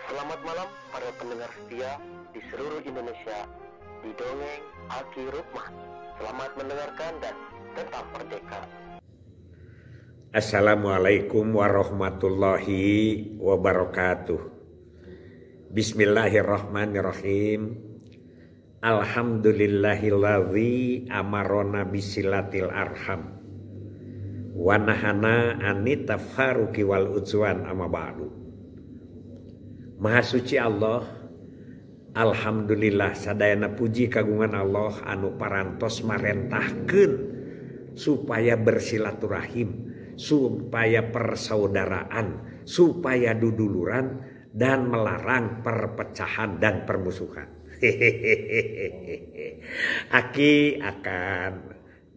Selamat malam para pendengar setia di seluruh Indonesia di Dongeng Aki Rukman. Selamat mendengarkan dan tetap merdeka. Assalamualaikum warahmatullahi wabarakatuh. Bismillahirrahmanirrahim. Alhamdulillahilladzi amarona bisilatil arham wa nahana anitafaruki wal udzwan amma ba'du. Maha suci Allah, alhamdulillah sadayana puji kagungan Allah anu parantos marentahkeun supaya bersilaturahim, supaya persaudaraan, supaya duduluran dan melarang perpecahan dan permusuhan. Aki akan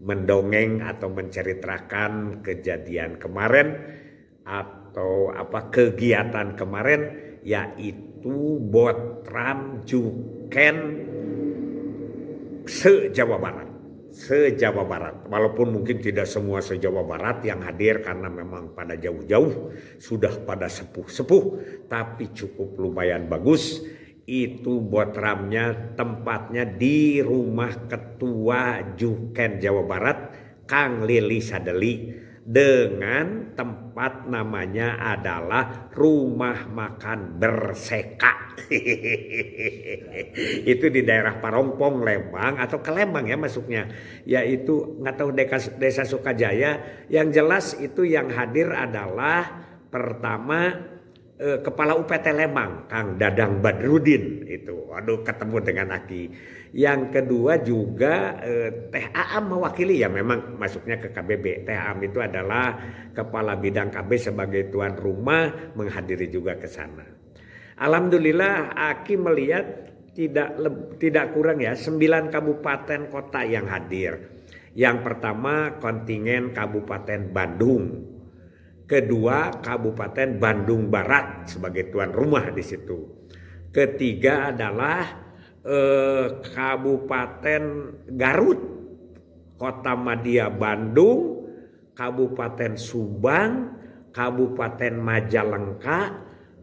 mendongeng atau menceritakan kejadian kemarin atau kegiatan kemarin, yaitu Botram Juken se-Jawa Barat. Walaupun mungkin tidak semua se-Jawa Barat yang hadir karena memang pada jauh-jauh sudah pada sepuh-sepuh, tapi cukup lumayan bagus. Itu Botramnya tempatnya di rumah Ketua Juken Jawa Barat Kang Lili Sadeli, dengan tempat namanya adalah Rumah Makan Berseka. Itu di daerah Parongpong, Lembang, atau ke Lembang ya masuknya, yaitu nggak tahu desa Sukajaya. Yang jelas itu yang hadir adalah pertama Kepala UPT Lembang Kang Dadang Badrudin, itu waduh ketemu dengan Aki. Yang kedua juga Teh Aam mewakili, ya memang masuknya ke KBB. Teh Aam itu adalah kepala bidang KB sebagai tuan rumah, menghadiri juga ke sana. Alhamdulillah Aki melihat tidak kurang ya 9 kabupaten kota yang hadir. Yang pertama kontingen Kabupaten Bandung. Kedua Kabupaten Bandung Barat sebagai tuan rumah di situ. Ketiga adalah Kabupaten Garut, Kota Madya Bandung, Kabupaten Subang, Kabupaten Majalengka,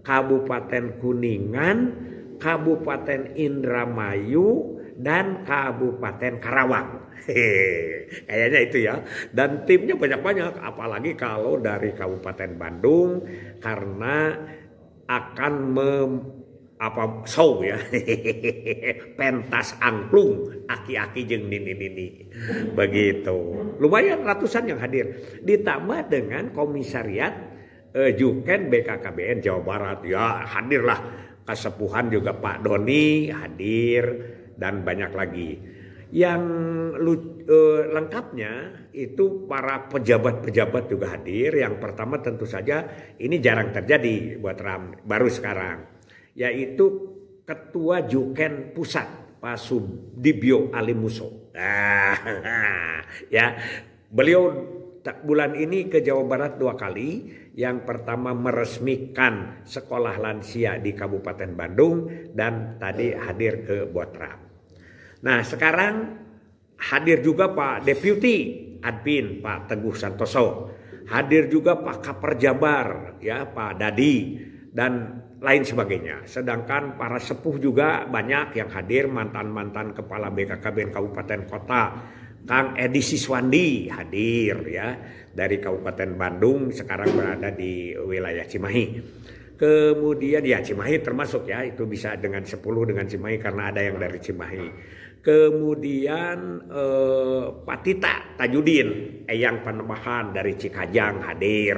Kabupaten Kuningan, Kabupaten Indramayu, dan Kabupaten Karawang. Kayaknya itu ya. Dan timnya banyak-banyak, apalagi kalau dari Kabupaten Bandung, karena akan show ya. Pentas angklung aki-aki jeung nini-nini. Begitu. Lumayan ratusan yang hadir. Ditambah dengan komisariat Juken BKKBN Jawa Barat. Ya hadirlah kesepuhan juga Pak Doni hadir dan banyak lagi. Yang lengkapnya itu para pejabat-pejabat juga hadir. Yang pertama tentu saja ini jarang terjadi buat baru sekarang, yaitu Ketua Juken Pusat Pak Subdibyo Alimuso. Ya, beliau bulan ini ke Jawa Barat 2 kali. Yang pertama meresmikan sekolah lansia di Kabupaten Bandung, dan tadi hadir ke Botram. Nah sekarang hadir juga Pak Deputi Admin Pak Teguh Santoso, hadir juga Pak Kaperjabar ya Pak Dadi, dan lain sebagainya. Sedangkan para sepuh juga banyak yang hadir, mantan-mantan kepala BKKBN Kabupaten Kota. Kang Edi Siswandi hadir ya dari Kabupaten Bandung, sekarang berada di wilayah Cimahi. Kemudian ya Cimahi termasuk ya, itu bisa dengan 10 dengan Cimahi karena ada yang dari Cimahi. Kemudian Pak Tita Tajudin, Eyang Panembahan dari Cikajang hadir.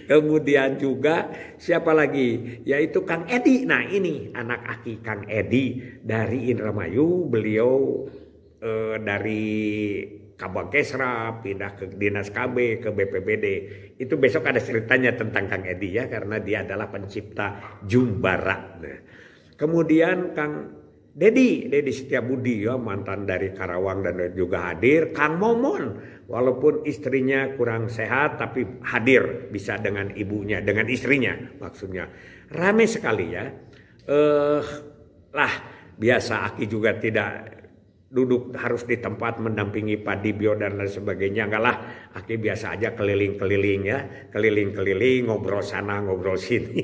Kemudian juga siapa lagi? Yaitu Kang Edi. Nah ini anak Aki Kang Edi dari Indramayu. Beliau dari Kabangkesra pindah ke Dinas KB ke BPBD. Itu besok ada ceritanya tentang Kang Edi ya, karena dia adalah pencipta Jumbara. Nah, kemudian Kang Dedi Setiabudi ya, mantan dari Karawang dan juga hadir. Kang Momon, walaupun istrinya kurang sehat tapi hadir, bisa dengan ibunya, dengan istrinya maksudnya. Rame sekali ya. Biasa Aki juga tidak duduk harus di tempat mendampingi Pak Dibyo dan lain sebagainya. Enggak lah, Aki biasa aja keliling-keliling ya, keliling-keliling ngobrol sana ngobrol sini.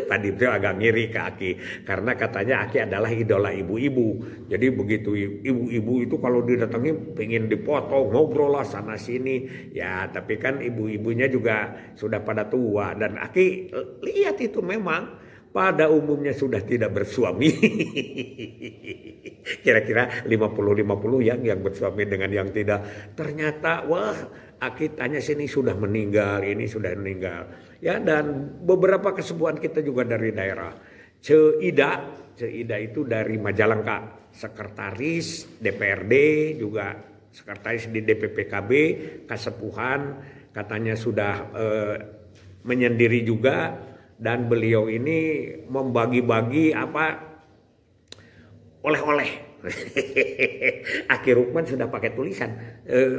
Pak Dibyo agak ngiri ke Aki karena katanya Aki adalah idola ibu-ibu. Jadi begitu ibu-ibu itu kalau didatangi pengen dipoto ngobrol lah sana sini. Ya tapi kan ibu-ibunya juga sudah pada tua dan Aki lihat itu memang pada umumnya sudah tidak bersuami. Kira-kira 50-50 yang bersuami dengan yang tidak. Ternyata wah, Aki tanya sini sudah meninggal, ini sudah meninggal. Ya dan beberapa kesepuhan kita juga dari daerah. Ceida itu dari Majalengka, sekretaris DPRD juga sekretaris di DPPKB, Kasepuhan katanya sudah menyendiri juga. Dan beliau ini membagi-bagi oleh-oleh. Aki Rukman sudah pakai tulisan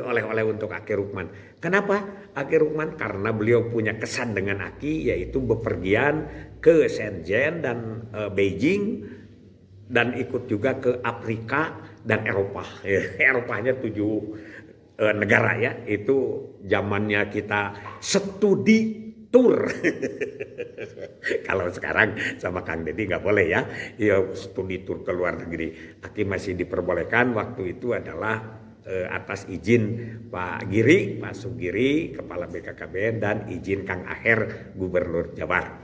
oleh-oleh untuk Aki Rukman. Kenapa Aki Rukman? Karena beliau punya kesan dengan Aki, yaitu bepergian ke Shenzhen dan Beijing dan ikut juga ke Afrika dan Eropa. Eropanya 7 negara ya. Itu zamannya kita studi tour. Kalau sekarang sama Kang Deddy nggak boleh ya, studi tour ke luar negeri. Aki masih diperbolehkan waktu itu adalah atas izin Pak Sugiri, Kepala BKKBN dan izin Kang Aher, Gubernur Jabar.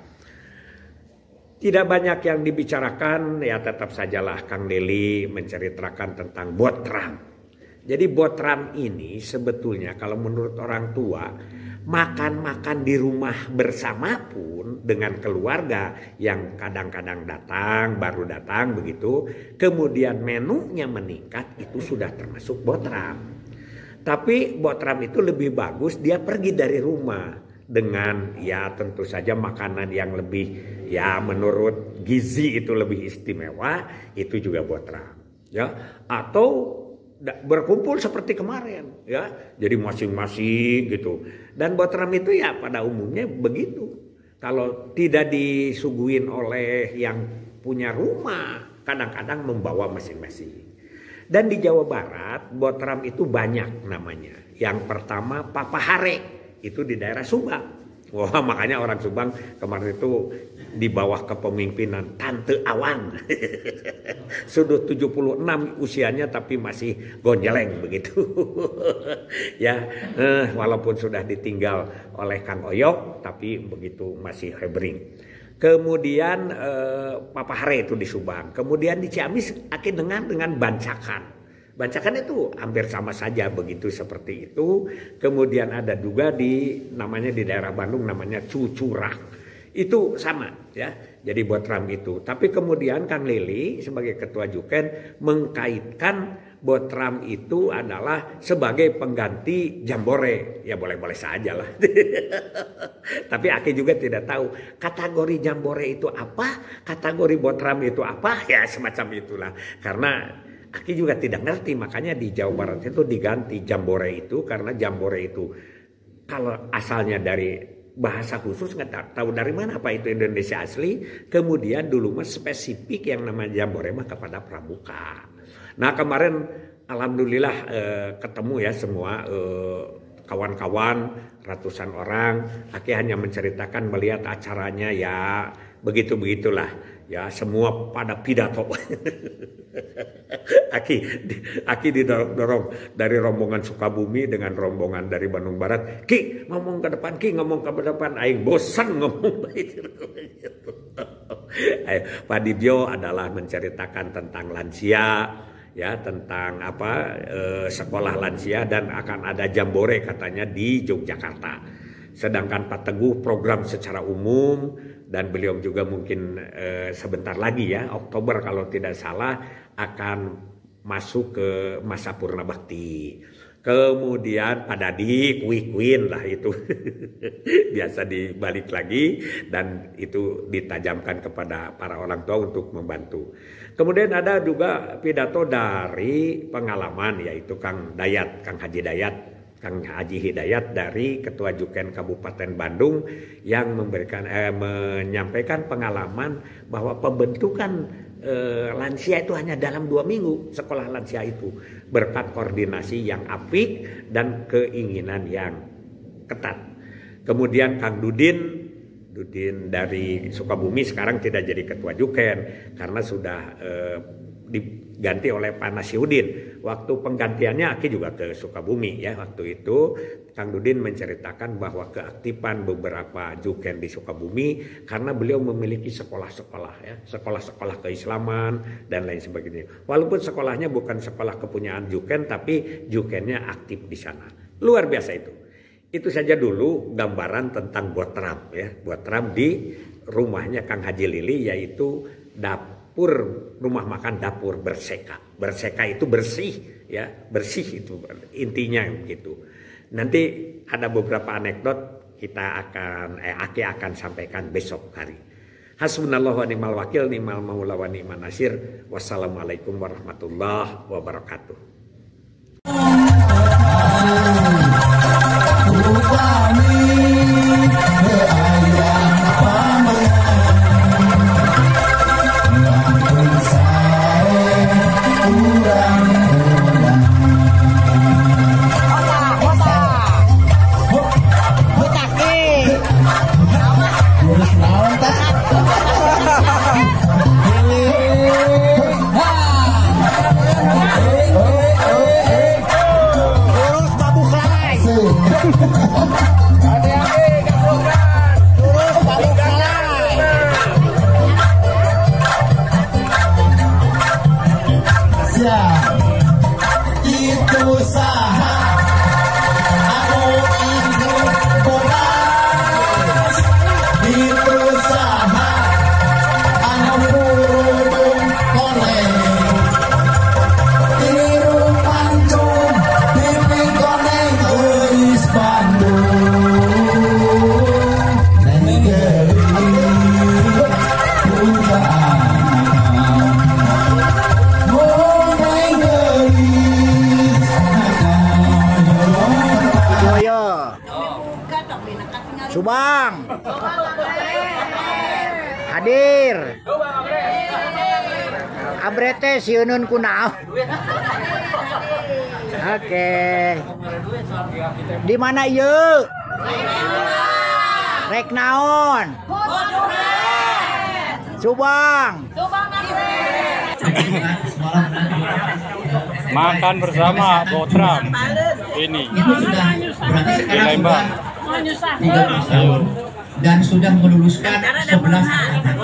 Tidak banyak yang dibicarakan, ya tetap sajalah Kang Deli menceritakan tentang Botram. Jadi Botram ini sebetulnya kalau menurut orang tua makan-makan di rumah bersama pun dengan keluarga yang kadang-kadang baru datang begitu, kemudian menunya meningkat, itu sudah termasuk Botram. Tapi Botram itu lebih bagus dia pergi dari rumah dengan ya tentu saja makanan yang lebih ya menurut gizi itu lebih istimewa, itu juga Botram ya. Atau berkumpul seperti kemarin ya, jadi masing-masing gitu. Dan Botram itu ya pada umumnya begitu, kalau tidak disuguhin oleh yang punya rumah kadang-kadang membawa masing-masing. Dan di Jawa Barat Botram itu banyak namanya. Yang pertama Papahare, itu di daerah Subang. Wah, makanya orang Subang kemarin itu di bawah kepemimpinan Tante Awan. Sudah 76 usianya tapi masih gonjeleng begitu. Ya, walaupun sudah ditinggal oleh Kang Oyok tapi begitu masih hebring. Kemudian Papahare itu di Subang. Kemudian di Ciamis Aki dengan Bancakan. Bancakan itu hampir sama saja begitu seperti itu. Kemudian ada juga namanya di daerah Bandung namanya Cucurak. Itu sama ya. Jadi Botram itu. Tapi kemudian Kang Lili sebagai ketua Juken mengkaitkan Botram itu adalah sebagai pengganti Jambore. Ya boleh-boleh saja lah. Tapi Aki juga tidak tahu kategori Jambore itu apa, kategori Botram itu apa. Ya semacam itulah. Karena Aki juga tidak ngerti, makanya di Jawa Barat itu diganti Jambore itu karena Jambore itu kalau asalnya dari bahasa khusus nggak tahu dari mana apa itu Indonesia asli. Kemudian dulu mah spesifik yang namanya Jambore mah kepada Pramuka. Nah kemarin alhamdulillah ketemu ya semua kawan-kawan ratusan orang. Aki hanya menceritakan melihat acaranya ya begitu-begitulah. Ya semua pada pidato. Aki didorong dari rombongan Sukabumi dengan rombongan dari Bandung Barat. Ki ngomong ke depan, Ki ngomong ke depan. Aing bosan ngomong begitu. Pak Dibyo adalah menceritakan tentang lansia, ya tentang sekolah lansia dan akan ada Jambore katanya di Yogyakarta. Sedangkan Pak Teguh program secara umum. Dan beliau juga mungkin sebentar lagi ya, Oktober kalau tidak salah akan masuk ke masa Purna Bakti. Kemudian Pak Dadi, Queen lah itu biasa dibalik lagi dan itu ditajamkan kepada para orang tua untuk membantu. Kemudian ada juga pidato dari pengalaman yaitu Kang Haji Hidayat dari Ketua Juken Kabupaten Bandung yang menyampaikan pengalaman bahwa pembentukan lansia itu hanya dalam 2 minggu sekolah lansia itu, berkat koordinasi yang apik dan keinginan yang ketat. Kemudian Kang Dudin dari Sukabumi sekarang tidak jadi ketua Juken karena sudah diganti oleh Pak Nasiuddin. Waktu penggantiannya Aki juga ke Sukabumi ya. Waktu itu Kang Dudin menceritakan bahwa keaktifan beberapa Juken di Sukabumi karena beliau memiliki sekolah-sekolah ya, sekolah-sekolah keislaman dan lain sebagainya. Walaupun sekolahnya bukan sekolah kepunyaan Juken, tapi Jukennya aktif di sana. Luar biasa itu. Itu saja dulu gambaran tentang Botram ya. Botram di rumahnya Kang Haji Lili, yaitu dapur, rumah makan dapur berseka. Berseka itu bersih ya, bersih itu intinya gitu. Nanti ada beberapa anekdot Aki akan sampaikan besok hari. Hasbunallahu wa ni'mal wakil, ni'mal maula wa ni'man nasir. Wassalamualaikum warahmatullahi wabarakatuh. Subang hadir abrete siunun kunaon. Oke. Di mana ieu? Rek naon? Subang. Makan bersama Botram ini di Lembang. 13 tahun dan sudah meluluskan 11 angkatan.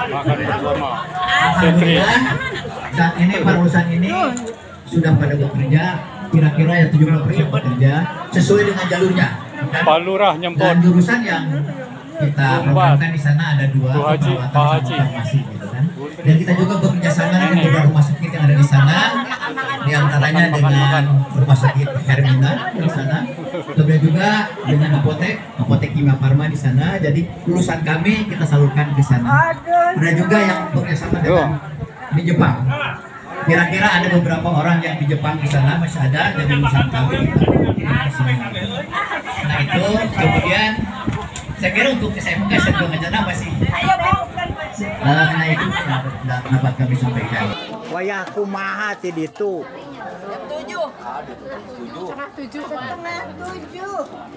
Makan bersama. Alhamdulillah saat ini para lulusan ini sudah pada bekerja, kira-kira ya 70% bekerja sesuai dengan jalurnya. Pak Lurah nyempot. Dan jurusan yang kita programkan di sana ada 2, Pak Haji. gitu kan. Dan kita juga bekerja sama dengan beberapa rumah sakit yang ada di sana, di antaranya dengan rumah sakit Hermina di sana. Kemudian juga dengan apotek Kimia Farma di sana. Jadi lulusan kami kita salurkan ke sana. Ada juga yang bekerjasama dengan di Jepang. Kira-kira ada beberapa orang yang di Jepang di sana masih ada dari lulusan kami. Nah itu kemudian saya kira untuk SMK Sergana masih. Nah itu dapat kami sampaikan. Wayah kumaha ti ditu? 7.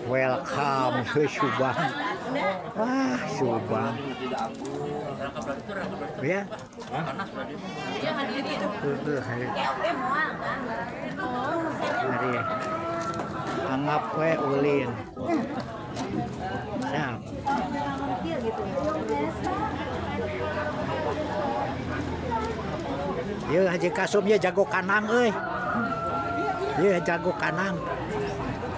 Welcome ke Subang. Wah, Subang. Ya. Hari. Anggap we ulin. Siap. Ieu Haji Kasum ya jago kanang euy. Ieu jago kanang.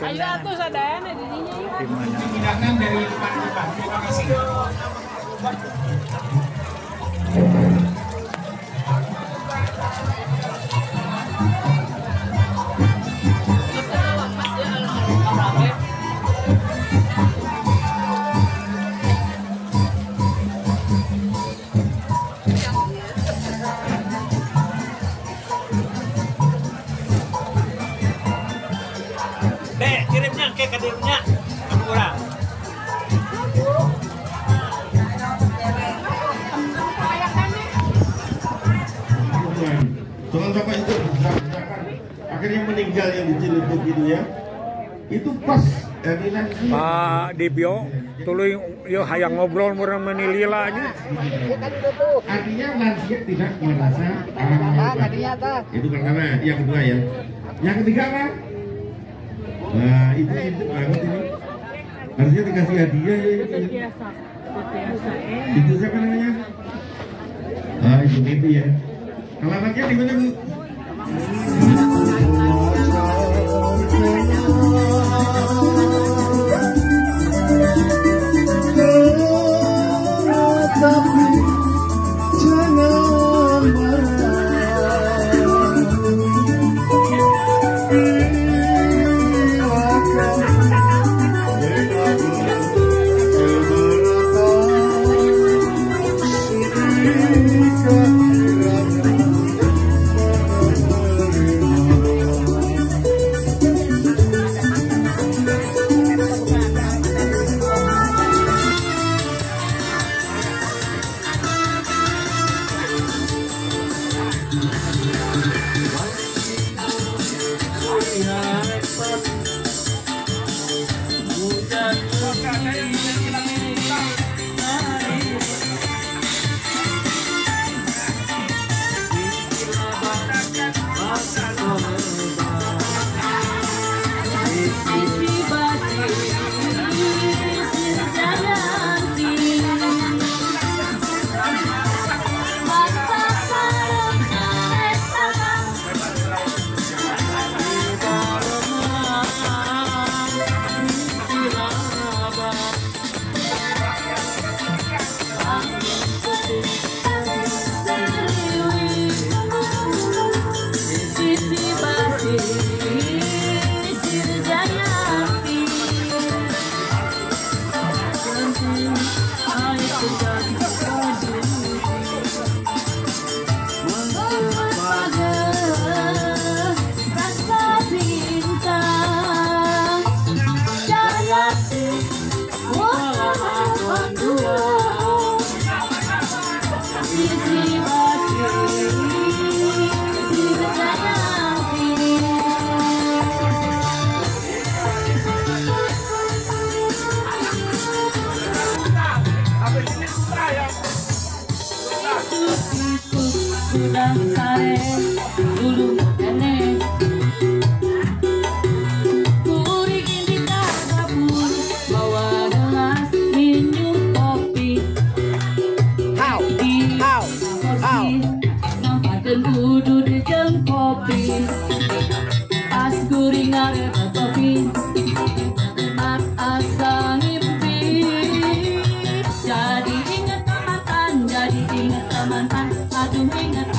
Ayo atuh sadayana di dinya. Di mana? Tindakan dari Pak. Terima kasih. Kirimnya ke kadirnya, kurang. tinggal yang di Ciledug itu ya. Itu pas bilang Pak Dibyo, tuluy yo hayang ngobrol murang menililanya. artinya lansia tidak merasa itu pertama, yang kedua ya. Yang ketiga apa? Nah itu banget ini. Harusnya dikasih hadiah ya itu. Itu siapa namanya? Ah itu ya. Alamatnya di mana Bu? Sudah sare dulu nenek Puri kini tak dapur bawa gelas minum kopi nampakan kudu di jeng kopi pas guring arep kopi asa ngimpi jadi ingat mantan aduh ingat